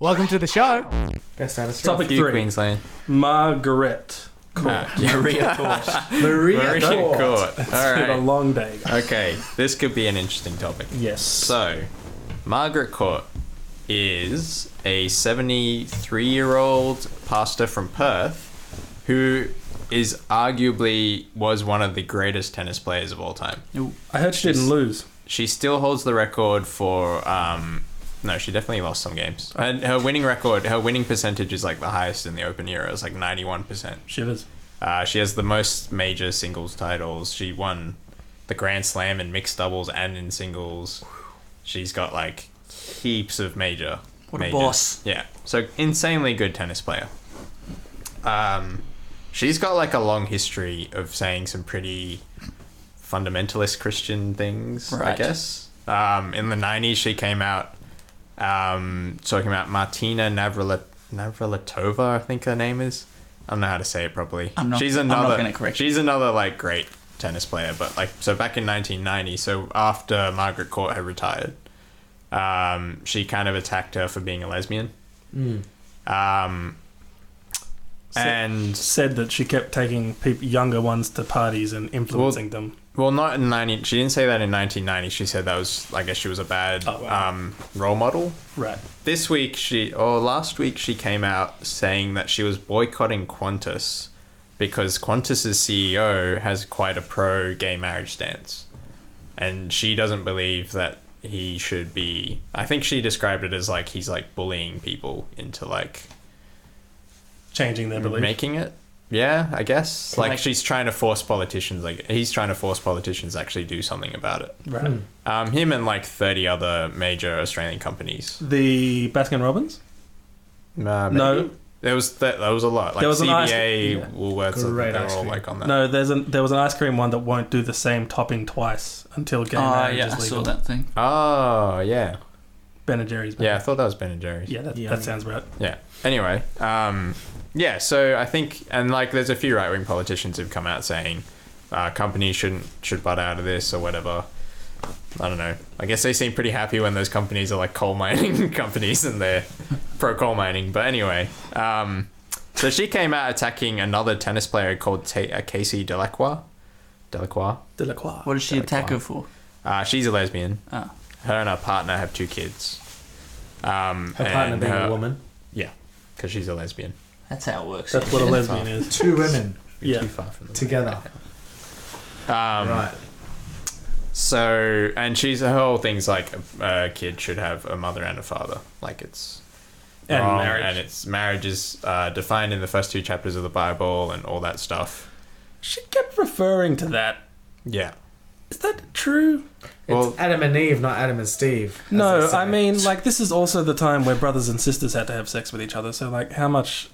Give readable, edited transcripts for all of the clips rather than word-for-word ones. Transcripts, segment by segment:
Welcome to the show. Best out of Topic 3. Queensland. Margaret Court. Maria Court. Maria Court. All It's been a right. long day. Okay, this could be an interesting topic. Yes. So, Margaret Court is a 73-year-old pastor from Perth who is arguably was one of the greatest tennis players of all time. I heard she didn't lose. She still holds the record for no, she definitely lost some games. Her winning percentage is like the highest in the Open era. It's like 91%. Shivers. She has the most major singles titles. She won the Grand Slam in mixed doubles and in singles. She's got like heaps of major. What a majors. boss. Yeah. So insanely good tennis player. She's got like a long history of saying some pretty fundamentalist Christian things, I Right. guess. In the 90s, she came out talking about Martina Navratilova, I think her name is. I don't know how to say it properly. I'm not gonna correct you. She's another like great tennis player, but like so back in 1990, so after Margaret Court had retired, she kind of attacked her for being a lesbian. And Said that she kept taking younger ones to parties and influencing them. well, not in 90. She didn't say that in 1990. She said that was, I guess, she was a bad role model. Right. Last week she came out saying that she was boycotting Qantas because Qantas's CEO has quite a pro-gay marriage stance, and she doesn't believe that he should be. I think she described it as like he's like bullying people into like Changing their belief. making it. Yeah, I guess. Like Like- she's trying to force politicians, like he's trying to force politicians to actually do something about it. Right. Him and like 30 other major Australian companies. The Baskin Robbins? Maybe. No. There was a lot. Like There was an CBA, ice- Woolworths, Great they're ice all cream. like on that. No, there was an ice cream one that won't do the same topping twice until gay Oh, marriage yeah, is I legal. saw that thing. Oh, yeah. Ben & Jerry's. Yeah, I thought that was Ben & Jerry's. Yeah, that Yummy. sounds right. Yeah. Anyway, yeah, so I think, and like there's a few right-wing politicians who've come out saying companies should butt out of this or whatever. I don't know. I guess they seem pretty happy when those companies are like coal mining companies and they're pro coal mining. But anyway, so she came out attacking another tennis player called Casey Delacroix. Delacroix. What did she attack her for? She's a lesbian. Oh. Her and her partner have 2 kids. Her partner being a woman. Yeah, because she's a lesbian. That's how it works. That's what a lesbian is. 2 women Yeah. Too far from the together. Right. So, and her whole thing's like a kid should have a mother and a father. Like it's And wrong, marriage. and it's marriage is defined in the first 2 chapters of the Bible and all that stuff. She kept referring to that. Yeah. Is that true? Well, It's Adam and Eve, not Adam and Steve. as No, they say. I mean, like, this is also the time where brothers and sisters had to have sex with each other. So, like, how much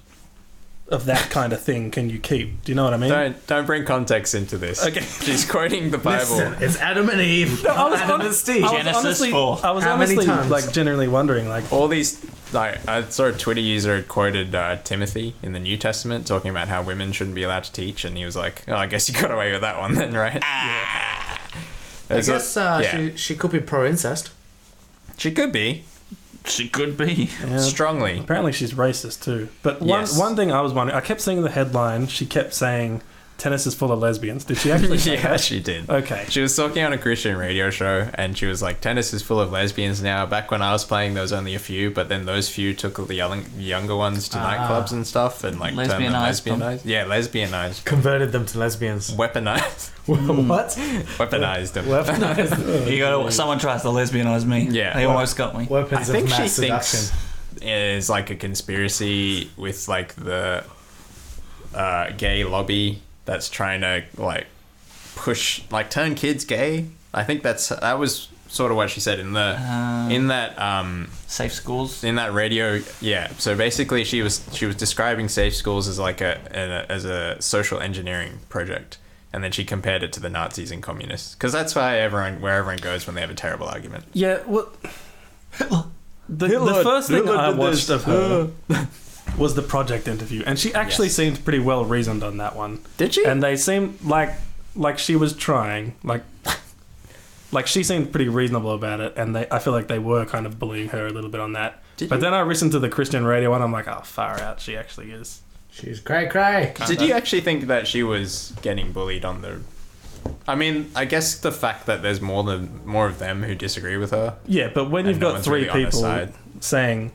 of that kind of thing can you keep? Do you know what I mean? don't bring context into this. Okay. She's quoting the Bible. Listen, it's Adam and Eve, I not was Adam hon- and Steve. I was Genesis honestly, 4. I was How many honestly times? like genuinely wondering, like, All these, like, I saw a Twitter user had quoted Timothy in the New Testament talking about how women shouldn't be allowed to teach, and he was like, "Oh, I guess you got away with that one then, right?" I guess she could be pro-incest. She could be She could be. yeah, strongly. apparently she's racist too. But Yes. one thing I was wondering, I kept seeing the headline. She kept saying tennis is full of lesbians. Did she actually say Yeah, that? she did. Okay. She was talking on a Christian radio show, and she was like, "Tennis is full of lesbians now. Back when I was playing, there was only a few, but then those few took the younger ones to nightclubs and stuff, and like turned them Lesbianized them. lesbianized. Yeah, lesbianized, Converted them to lesbians. weaponized, What? weaponized them." Weaponized. You got someone tries to lesbianize me. Yeah. They almost got me. I Weapons think of she mass seduction. thinks is like a conspiracy with like the gay lobby that's trying to like push, like turn kids gay. I think that was sort of what she said in that Safe schools. in that radio. Yeah. So basically, she was describing safe schools as like as a social engineering project, and then she compared it to the Nazis and communists, because that's why where everyone goes when they have a terrible argument. Yeah. Well, the Hitler- first thing Hitler I did watched this. of her was the project interview, and she actually Yes. seemed pretty well reasoned on that one. Did she? And they seemed like she was trying, like she seemed pretty reasonable about it, and I feel like they were kind of bullying her a little bit on that. But then I listened to the Christian radio one. I'm like, oh, far out. She actually is. She's cray. Did you actually think that she was getting bullied on the... I mean, I guess the fact that there's more of them who disagree with her. Yeah, but when you've got three people saying,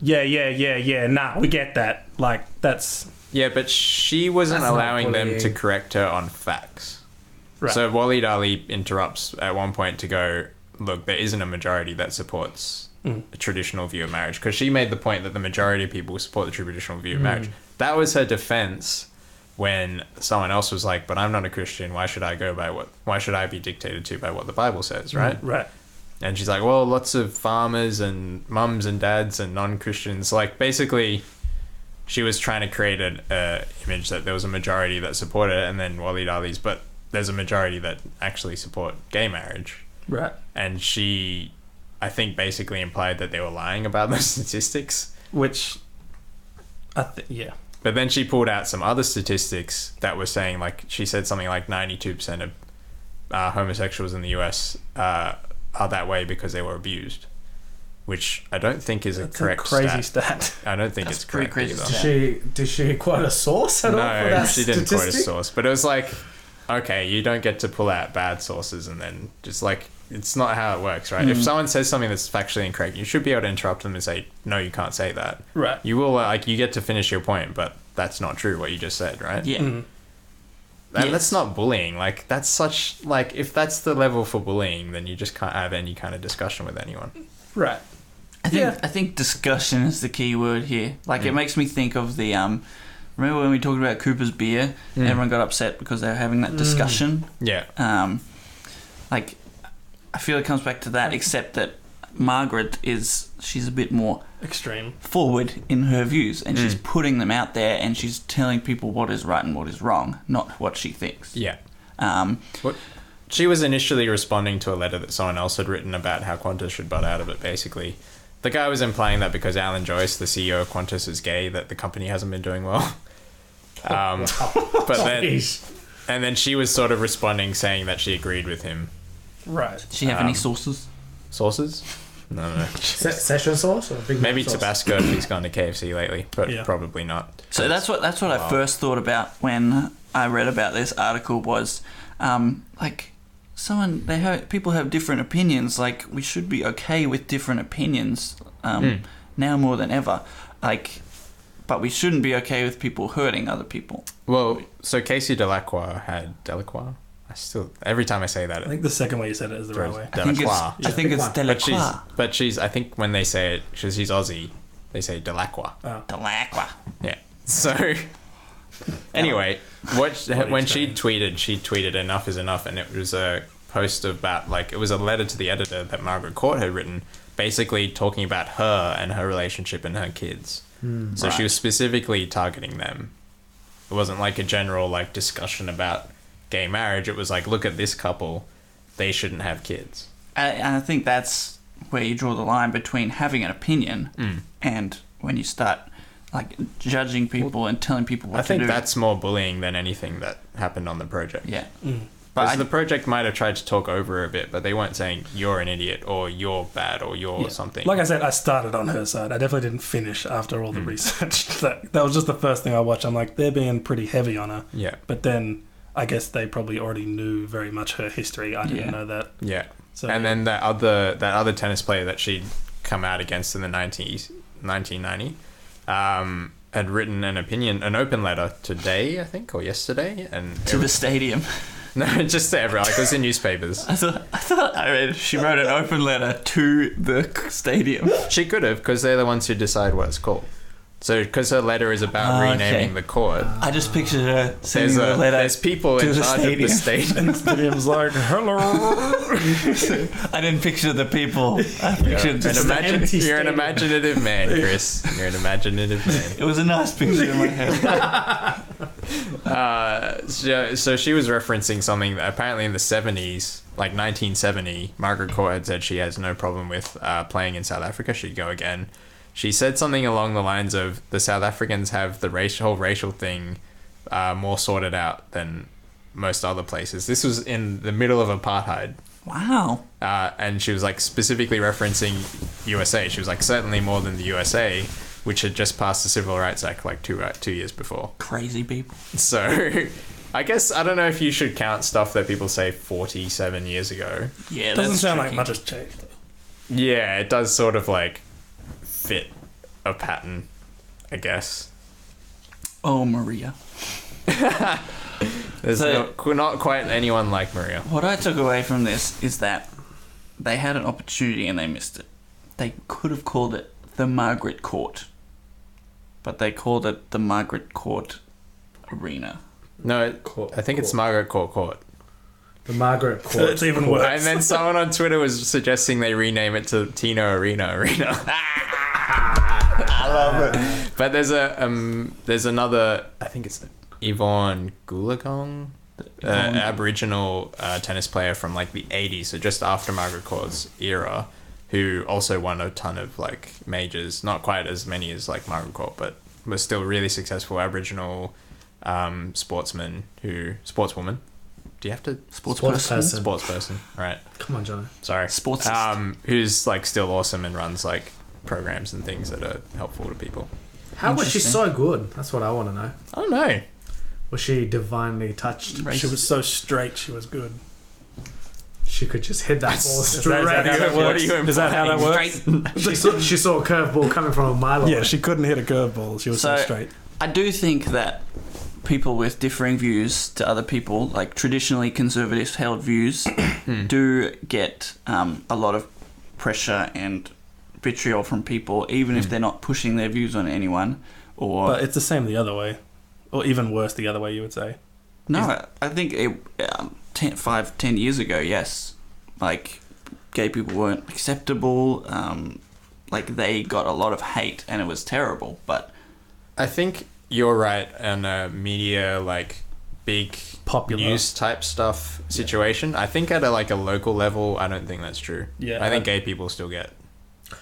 yeah, nah, we get that. Like, that's... Yeah, but she wasn't allowing them to correct her on facts. Right. So Waleed Ali interrupts at one point to go, look, there isn't a majority that supports a traditional view of marriage. Because she made the point that the majority of people support the traditional view of marriage. That was her defense when someone else was like, but I'm not a Christian. Why should I be dictated to by what the Bible says, right? Right. And she's like, well, lots of farmers and mums and dads and non-Christians. Like, basically, she was trying to create an image that there was a majority that supported it, and then Waleed Ali's, but there's a majority that actually support gay marriage. Right. And she, I think, basically implied that they were lying about those statistics. Which, yeah. But then she pulled out some other statistics that were saying, like, she said something like 92% of homosexuals in the US are that way because they were abused, which I don't think is a correct crazy stat. I don't think it's correct crazy either. stat. Did she quote a source at all for that No, she didn't statistic? quote a source. But it was like, okay, you don't get to pull out bad sources and then just like, it's not how it works, right? If someone says something that's factually incorrect, you should be able to interrupt them and say, no, you can't say that. Right. You will, like, you get to finish your point, but that's not true what you just said, right? Yeah. And that's not bullying. Like, that's such, like, if that's the level for bullying, then you just can't have any kind of discussion with anyone. Right. I think discussion is the key word here. Like, it makes me think of the remember when we talked about Cooper's beer? Everyone got upset because they were having that discussion. Yeah. Like, I feel it comes back to that, except that Margaret she's a bit more extreme forward in her views, and she's putting them out there, and she's telling people what is right and what is wrong, not what she thinks. Yeah. She was initially responding to a letter that someone else had written about how Qantas should butt out of it, basically. The guy was implying that because Alan Joyce, the CEO of Qantas, is gay, that the company hasn't been doing well. But then she was sort of responding, saying that she agreed with him. Right. Does she have any sources? Sources? No. Session sauce or Big Mac Maybe sauce? Tabasco if he's gone to KFC lately, but probably not. So that's what I first thought about when I read about this article was, like, people have different opinions. Like, we should be okay with different opinions now more than ever. Like, but we shouldn't be okay with people hurting other people. Well, so Casey Delacroix had Delacroix. Every time I say that, I think the second way you said it is the right way. I think it's Delacroix. But she's, I think when they say it, because she's Aussie, they say Delacroix. Oh. Delacroix. Yeah. So, anyway, when she tweeted enough is enough, and it was a post about, like, it was a letter to the editor that Margaret Court had written, basically talking about her and her relationship and her kids. So she was specifically targeting them. It wasn't like a general, like, discussion about gay marriage. It was like, look at this couple, they shouldn't have kids. And I think that's where you draw the line between having an opinion and when you start, like, judging people and telling people what to do. I think that's more bullying than anything that happened on the project. Yeah. But the project might have tried to talk over her a bit, but they weren't saying you're an idiot or you're bad or you're something. Like I said, I started on her side. I definitely didn't finish after all the research. That was just the first thing I watched. I'm like, they're being pretty heavy on her. Yeah. But then I guess they probably already knew very much her history. I didn't know that. Yeah. So, and then that other tennis player that she'd come out against in the 1990 had written an open letter today, I think, or yesterday, and to the stadium. No, just to everyone. Like, it was in newspapers. I thought I read she wrote an open letter to the stadium. She could have, because they're the ones who decide what it's called. So, because her letter is about renaming the court. I just pictured her sending the letter. There's people in charge of the stadium. And the stadium's like, hello. I didn't picture the people. I pictured You're an imaginative man, Chris. You're an imaginative man. It was a nice picture in my head. So she was referencing something that apparently in the 70s, like 1970, Margaret Court had said she has no problem with playing in South Africa. She'd go again. She said something along the lines of the South Africans have the whole racial thing more sorted out than most other places. This was in the middle of apartheid. Wow. And she was like specifically referencing USA. She was like, certainly more than the USA, which had just passed the Civil Rights Act like 2 years before. Crazy people. So I guess I don't know if you should count stuff that people say 47 years ago. Yeah, It doesn't that's sound tricky. like much has changed. Yeah, it does sort of like fit a pattern, I guess. Oh, Maria. There's So- not quite anyone like Maria. What I took away from this is that they had an opportunity and they missed it. They could have called it the Margaret Court, but they called it the Margaret Court Arena. No, Court, I think it's court. Margaret Court. The Margaret Court. It's even worse. And then someone on Twitter was suggesting they rename it to Tina Arena. I love it. But there's another, I think it's Yvonne Goolagong, Aboriginal tennis player from like the 80s, so just after Margaret Court's era, who also won a ton of like majors, not quite as many as like Margaret Court, but was still really successful Aboriginal sportswoman. Do you have to Sports person. sports person? Right. Come on, Johnny. Sorry. Sportsist. Who's like still awesome and runs like programs and things that are helpful to people. How was she Interesting. so good? That's what I want to know. I don't know. Was she divinely touched? She was so straight, she was good. She could just hit that ball Is straight. that how that What works? are you Is that how that works? She saw a curveball coming from a mile away. Yeah, she couldn't hit a curveball. She was so So- straight. I do think that people with differing views to other people, like traditionally conservative held views, do get a lot of pressure and vitriol from people, even if they're not pushing their views on anyone. Or But it's the same the other way. Or even worse the other way, you would say. no, I think 10 years ago, yes, like gay people weren't acceptable. Like they got a lot of hate, and it was terrible. But I think you're right on a media like big Popular. news type stuff situation. I think at a local level, I don't think that's true. Yeah. I think gay people still get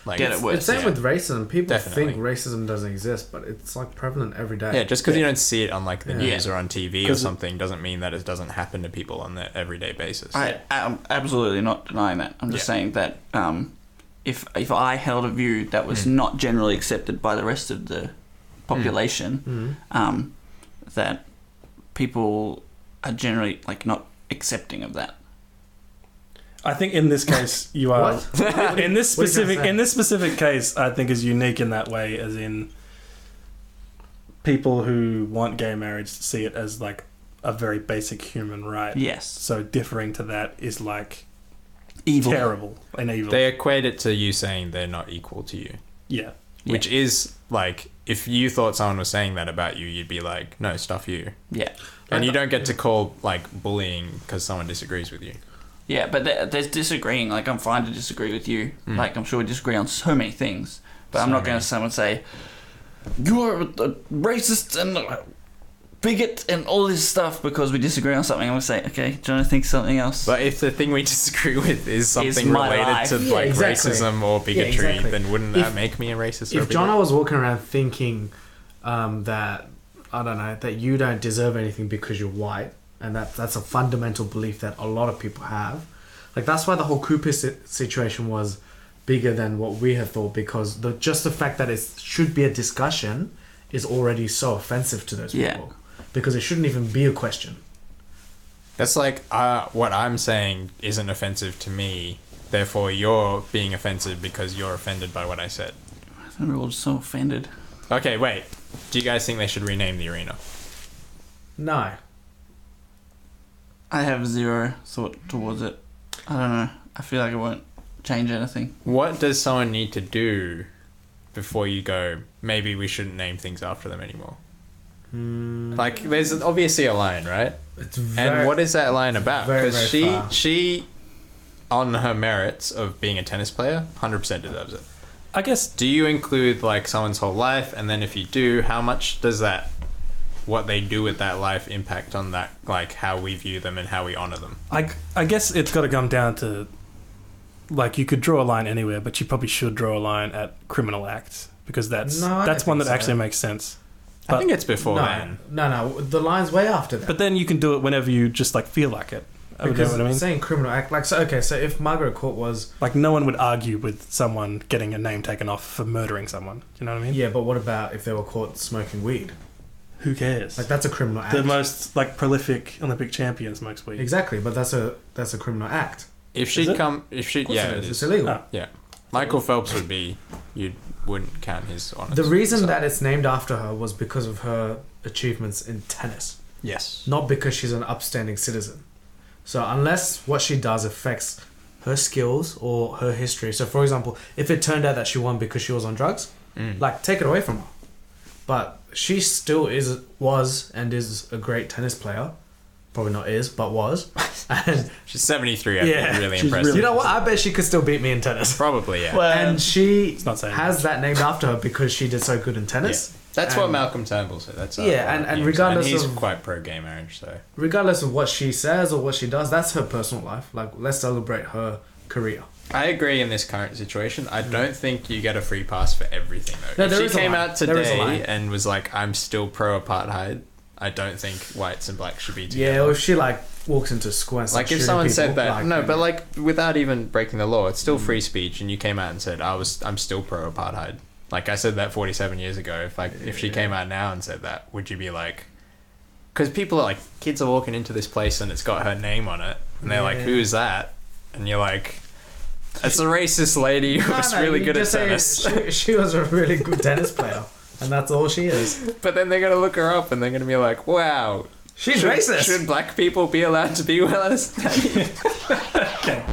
like Get it worse. It's same yeah. with racism. People Definitely. think racism doesn't exist, but it's like prevalent every day. Yeah, just because you don't see it on like the Yeah. news or on TV or 'Cause something doesn't mean that it doesn't happen to people on their everyday basis. I'm absolutely not denying that. I'm just saying that if I held a view that was not generally accepted by the rest of the population, that people are generally like not accepting of that. I think in this case you are What? in this What are you gonna specific say? in this specific case I think is unique in that way, as in people who want gay marriage see it as like a very basic human right. Yes, So differing to that is like evil. terrible and evil. They equate it to you saying they're not equal to you, Yeah. which is like if you thought someone was saying that about you, you'd be like, no, stuff you. Yeah, And you don't get to call like bullying because someone disagrees with you. yeah, but there's disagreeing. Like I'm fine to disagree with you. Like I'm sure we disagree on so many things, but I'm So not going many. to someone say you're a racist and a bigot and all this stuff because we disagree on something. I'm going to say, okay, do you want to think something else? But if the thing we disagree with is something my related life. to Yeah, like exactly. racism or bigotry, exactly. then wouldn't that make me a racist? or a If bigot? Jono was walking around thinking that, I don't know, that you don't deserve anything because you're white, and that's a fundamental belief that a lot of people have, like that's why the whole Cooper situation was bigger than what we had thought, because just the fact that it should be a discussion is already so offensive to those Yeah. people, because it shouldn't even be a question. That's like what I'm saying isn't offensive to me. Therefore, you're being offensive because you're offended by what I said. I think we're all just so offended. Okay, wait. Do you guys think they should rename the arena? No. I have zero thought towards it. I don't know. I feel like it won't change anything. What does someone need to do before you go, maybe we shouldn't name things after them anymore? Like, there's obviously a line, right? It's And what is that line about? very, Because very far. she, on her merits of being a tennis player, 100% deserves it. I guess Do you include like someone's whole life, and then if you do, how much does that, what they do with that life, impact on that, like how we view them and how we honor them? I guess it's got to come down to, like, you could draw a line anywhere, but you probably should draw a line at criminal acts, because that's No, I that's don't one that think so. actually makes sense. I But- think it's before then. No, the line's way after that. But then you can do it whenever you just like feel like it. You know Because what I mean? saying criminal act, like, so if Margaret Court was... Like, no one would argue with someone getting a name taken off for murdering someone. Do you know what I mean? Yeah, but what about if they were caught smoking weed? Who cares? Like, that's a criminal act. The most, like, prolific Olympic champion smokes weed. Exactly, but that's a criminal act. If she'd it? come, if she, yeah, it is. It's illegal. Oh. Yeah, Michael Phelps would be. You wouldn't count his honors. The reason so. that it's named after her was because of her achievements in tennis, Yes. not because she's an upstanding citizen. So unless what she does affects her skills or her history. So for example, if it turned out that she won because she was on drugs, like, take it away from her. But she still was and is a great tennis player. Probably not is, but was. And She's 73. I think, really she's impressive. really- you know what? I bet she could still beat me in tennis. Probably, yeah. And she not saying has much. that named after her because she did so good in tennis. Yeah. That's what And- Malcolm Turnbull said. That's and regardless he's of- quite pro gay marriage, so Regardless of what she says or what she does, that's her personal life. Like, let's celebrate her career. I agree in this current situation. I don't think you get a free pass for everything though. No, there if is she a came line. out There is a today line. and was like, "I'm still pro apartheid," I don't think whites and blacks should be together. Yeah, or if she, like, walks into school and starts Like if shooting someone people, said that, like, no, but like without even breaking the law, it's still free speech, and you came out and said, I'm still pro apartheid. Like I said that 47 years ago. If she came out now and said that, would you be like? Because people are like, kids are walking into this place and it's got her name on it, and they're like, "Who is that?" And you're like, "It's a racist lady who was really you good at just say tennis." she was a really good tennis player, and that's all she is. But then they're gonna look her up and they're gonna be like, "Wow, She's racist. Should black people be allowed to be well as?" Okay.